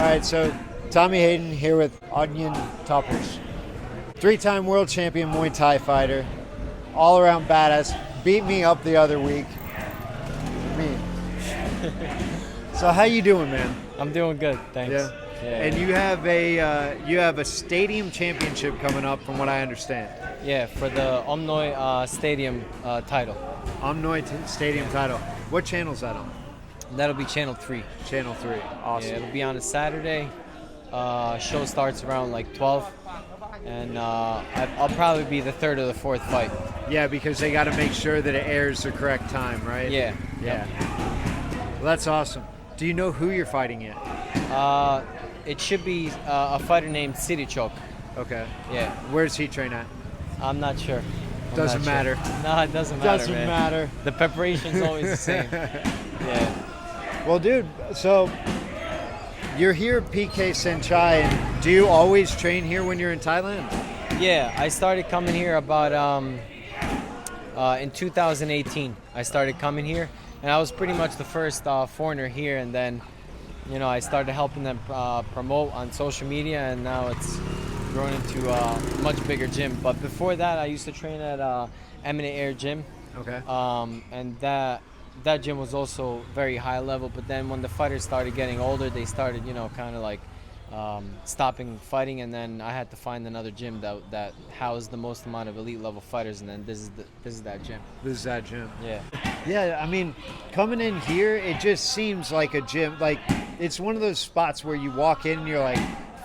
right, so Tommy Hayden here with Ognjen Topic. 3-time world champion Muay Thai fighter. All around badass. Beat me up the other week. Me. So how you doing, man? I'm doing good, thanks. Yeah. And you have a stadium championship coming up, from what I understand. Yeah, for the Omnoy Stadium title. Stadium title. What channel's that on? That'll be Channel 3. Channel 3. Awesome. Yeah, it'll be on a Saturday. Show starts around like 12. And I'll probably be the third or the fourth fight. Yeah, because they got to make sure that it airs the correct time, right? Yeah. Yeah. Well, that's awesome. Do you know who you're fighting yet? It should be a fighter named Sidichok. Okay. Yeah. Where's he train at? I'm not sure. Doesn't matter. No, it doesn't matter. Doesn't man. matter. The preparation's always the same. Yeah. Well, dude, so you're here at PK Senchai, and do you always train here when you're in Thailand? Yeah, I started coming here about in 2018. I started coming here, and I was pretty much the first foreigner here. And then, I started helping them promote on social media, and now it's grown into a much bigger gym. But before that, I used to train at Eminent Air Gym. Okay. And that gym was also very high level. But then when the fighters started getting older, they started, kind of like stopping fighting, and then I had to find another gym that housed the most amount of elite level fighters, and then this is that gym. This is that gym. Yeah. Yeah, I mean, coming in here, it just seems like a gym. Like, it's one of those spots where you walk in and you're like,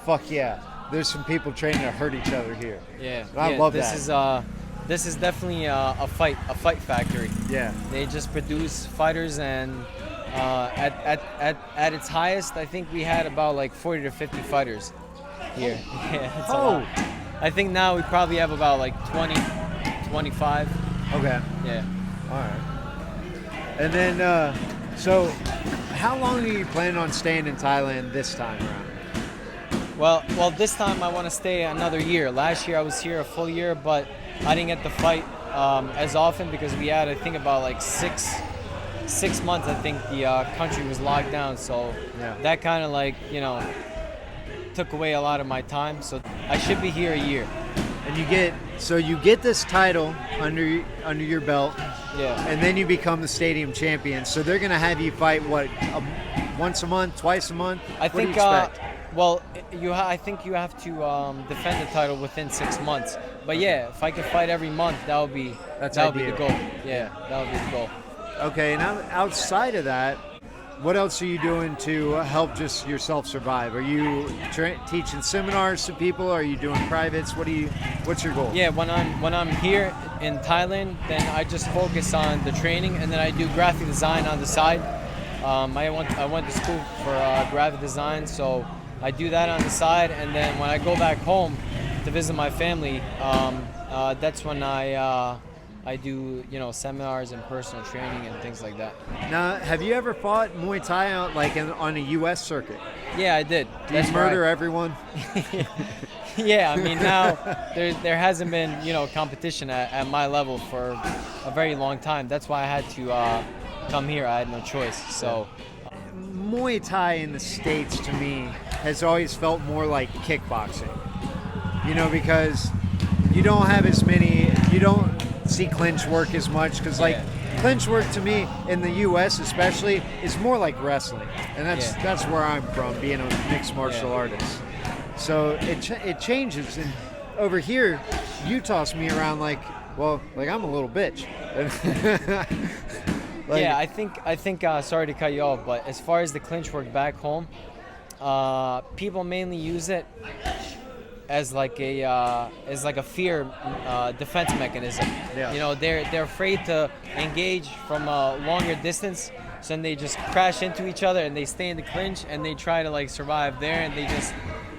fuck yeah, there's some people training to hurt each other here. Yeah. I love that. This is definitely a fight factory. Yeah. They just produce fighters, and at its highest, I think we had about like 40 to 50 fighters here. Yeah, it's a lot. I think now we probably have about like 20, 25. Okay. Yeah. All right. And then, so how long are you planning on staying in Thailand this time around? Well, this time I want to stay another year. Last year I was here a full year, but I didn't get to fight as often because we had, I think, about like six months. I think the country was locked down, so that kind of like took away a lot of my time. So I should be here a year. And you get this title under your belt. Yeah. And then you become the stadium champion. So they're gonna have you fight once a month, twice a month? I think. What do you expect? I think you have to defend the title within 6 months. But yeah, if I could fight every month, that would be the goal. Yeah, that would be the goal. Okay, and outside of that, what else are you doing to help just yourself survive? Are you teaching seminars to people? Are you doing privates? What's your goal? Yeah, when I'm here in Thailand, then I just focus on the training, and then I do graphic design on the side. I went to school for graphic design, so I do that on the side, and then when I go back home to visit my family, that's when I do seminars and personal training and things like that. Now, have you ever fought Muay Thai out on a U.S. circuit? Yeah, I did. Do you murder everyone? Yeah, I mean now there hasn't been competition at my level for a very long time. That's why I had to come here. I had no choice. So Muay Thai in the States to me has always felt more like kickboxing. Because you don't have as many. You don't see clinch work as much because clinch work to me in the U.S. especially is more like wrestling, and that's where I'm from, being a mixed martial artist. So it changes, and over here you toss me around like I'm a little bitch. I think sorry to cut you off, but as far as the clinch work back home, people mainly use it as like a fear defense mechanism. Yeah. They're afraid to engage from a longer distance, so then they just crash into each other and they stay in the clinch and they try to survive there, and they just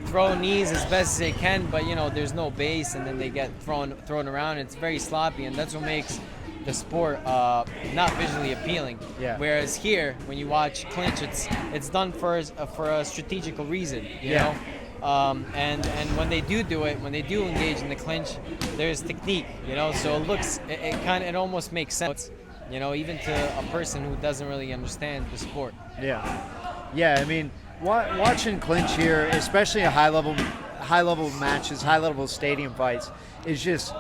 throw knees as best as they can, but there's no base, and then they get thrown around. It's very sloppy, and that's what makes the sport not visually appealing. Yeah. Whereas here, when you watch clinch, it's done for a strategical reason. You know. And when they do it, when they do engage in the clinch, there's technique, so it almost makes sense, even to a person who doesn't really understand the sport. Yeah, I mean, Watching clinch here, especially high level matches, high level stadium fights, is just,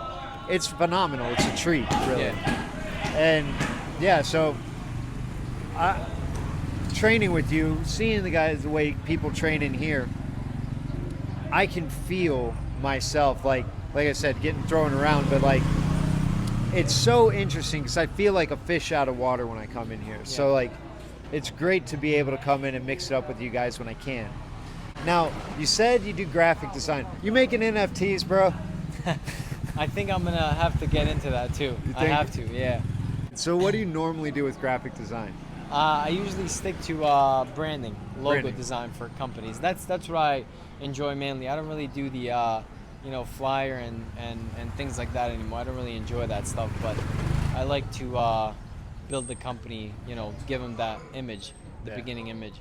it's phenomenal. It's a treat, really. Yeah. And yeah, so training with you, seeing the way people train in here, I can feel myself, like I said, getting thrown around, but like, it's so interesting because I feel like a fish out of water when I come in here. Yeah. So like, it's great to be able to come in and mix it up with you guys when I can. Now, you said you do graphic design. You making NFTs, bro? I think I'm gonna have to get into that too. I have to, yeah. So what do you normally do with graphic design? I usually stick to branding, logo design for companies. That's what I enjoy mainly. I don't really do the flyer and things like that anymore. I don't really enjoy that stuff, but I like to build the company, give them that image, the beginning image.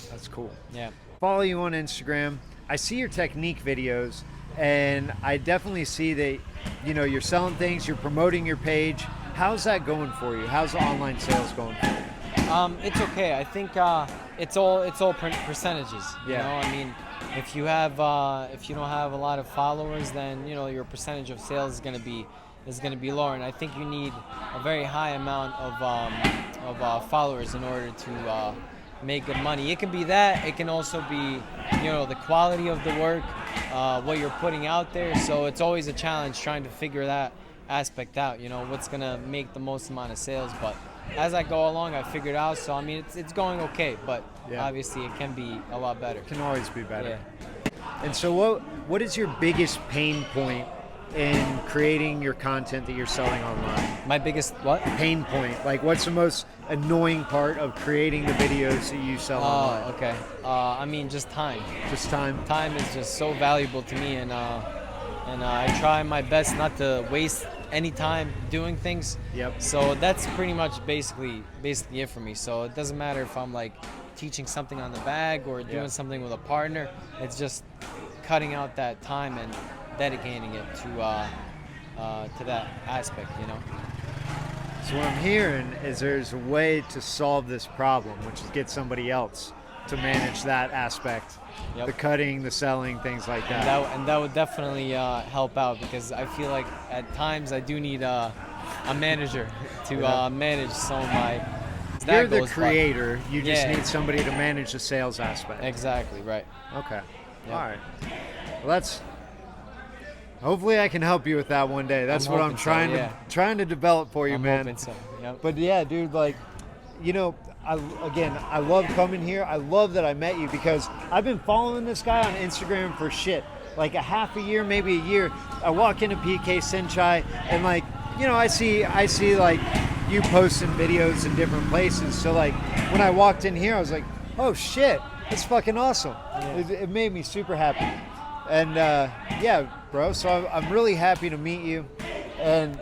That's cool. Yeah. Follow you on Instagram. I see your technique videos, and I definitely see that, you're selling things, you're promoting your page. How's that going for you? How's the online sales going for you? It's okay. I think it's all percentages. Yeah. I mean, if you don't have a lot of followers, then your percentage of sales is going to be lower. And I think you need a very high amount of followers in order to make good money. It can be that. It can also be the quality of the work, what you're putting out there. So it's always a challenge trying to figure that aspect out. What's going to make the most amount of sales, but as I go along, I figured out. So I mean, it's going okay, but obviously it can be a lot better. It can always be better. Yeah. And so what is your biggest pain point in creating your content that you're selling online? My biggest what? Pain point. Like, what's the most annoying part of creating the videos that you sell online? Oh, okay. I mean, just time. Just time? Time is just so valuable to me, and I try my best not to waste any time doing things. Yep. So that's pretty much basically it for me. So it doesn't matter if I'm like teaching something on the bag or doing something with a partner. It's just cutting out that time and dedicating it to that aspect. So what I'm hearing is there's a way to solve this problem, which is get somebody else to manage that aspect. Yep. The cutting, the selling, things like that. And that would definitely help out, because I feel like at times I do need a manager to manage some of my. You're the creator. You just need somebody to manage the sales aspect. Exactly, right. Okay. Yep. All right. Well, hopefully I can help you with that one day. That's what I'm trying to develop for you, man. Hoping so. Yep. But yeah, dude, like, I love coming here. I love that I met you, because I've been following this guy on Instagram for like a half a year, maybe a year. I walk into PK Senchai and like, I see like you posting videos in different places. So like when I walked in here, I was like, oh shit, that's fucking awesome. Yeah. It made me super happy. And bro, so I'm really happy to meet you. And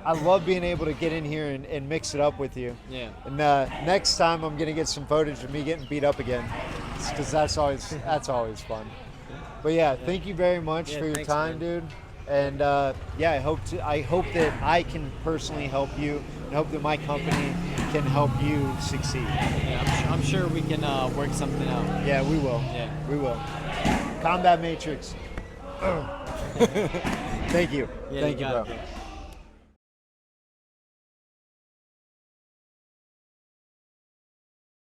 I love being able to get in here and mix it up with you. Yeah. And next time I'm gonna get some footage of me getting beat up again, because that's always fun. But thank you very much for your time, dude. And I hope that I can personally help you, and hope that my company can help you succeed. Yeah, I'm sure we can work something out. Yeah, we will. Yeah, we will. Combat Matrix. Thank you. Yeah, thank you, bro. It.